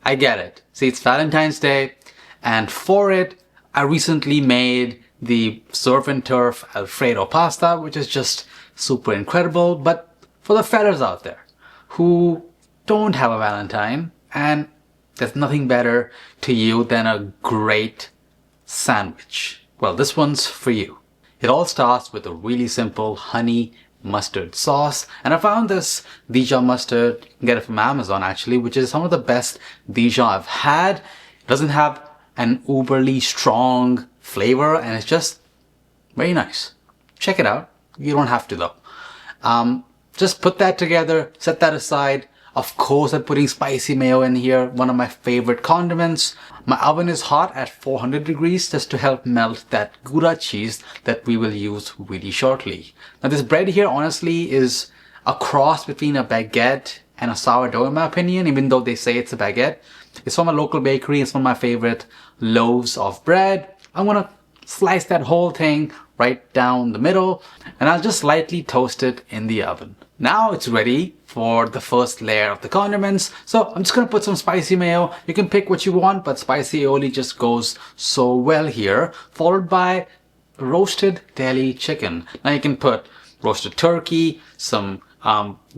I get it. See, it's Valentine's Day, and for it, I recently made the surf and turf Alfredo pasta, which is just super incredible. But for the fellas out there who don't have a Valentine, and there's nothing better to you than a great sandwich, well, this one's for you. It all starts with a really simple honey mustard sauce, and I found this Dijon mustard, you can get it from Amazon actually, which is some of the best Dijon I've had. It doesn't have an uberly strong flavor, and it's just very nice. Check it out. You don't have to though. Just put that together, set that aside. Of course, I'm putting spicy mayo in here, one of my favorite condiments. My oven is hot at 400 degrees just to help melt that gouda cheese that we will use really shortly. Now this bread here honestly is a cross between a baguette and a sourdough in my opinion, even though they say it's a baguette. It's from a local bakery. It's one of my favorite loaves of bread. I'm gonna slice that whole thing right down the middle, and I'll just lightly toast it in the oven. Now it's ready for the first layer of the condiments. So I'm just gonna put some spicy mayo. You can pick what you want, but spicy aioli just goes so well here. Followed by roasted deli chicken. Now you can put roasted turkey, some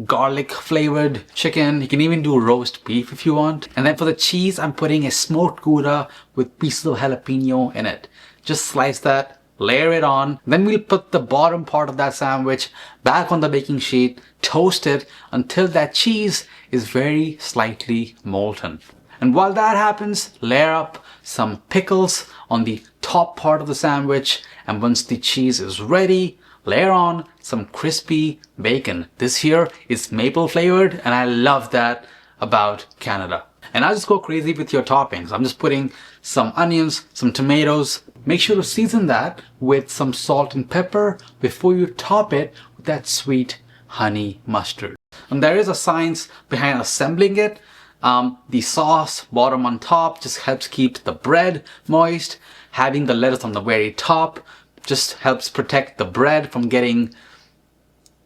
garlic flavored chicken. You can even do roast beef if you want. And then for the cheese, I'm putting a smoked gouda with pieces of jalapeno in it. Just slice that, layer it on. Then we'll put the bottom part of that sandwich back on the baking sheet, toast it until that cheese is very slightly molten. And while that happens, layer up some pickles on the top part of the sandwich. And once the cheese is ready, layer on some crispy bacon. This here is maple flavored, and I love that about Canada. And I'll just go crazy with your toppings. I'm just putting some onions, some tomatoes. Make sure to season that with some salt and pepper before you top it with that sweet honey mustard. And there is a science behind assembling it. The sauce bottom on top just helps keep the bread moist. Having the lettuce on the very top just helps protect the bread from getting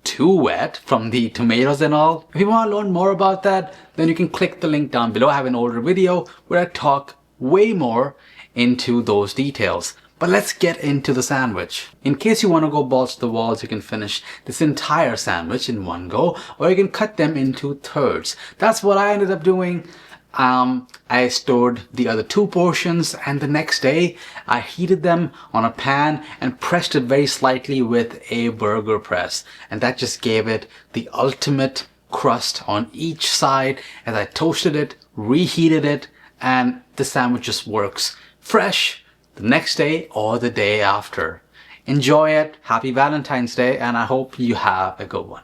too wet from the tomatoes and all. If you want to learn more about that, then you can click the link down below. I have an older video where I talk way more into those details. But let's get into the sandwich. In case you want to go balls to the walls, you can finish this entire sandwich in one go, or you can cut them into thirds. That's what I ended up doing. I stored the other two portions, and the next day I heated them on a pan and pressed it very slightly with a burger press, and that just gave it the ultimate crust on each side. As I toasted it, reheated it, and the sandwich just works fresh the next day or the day after. Enjoy it. Happy Valentine's Day, and I hope you have a good one.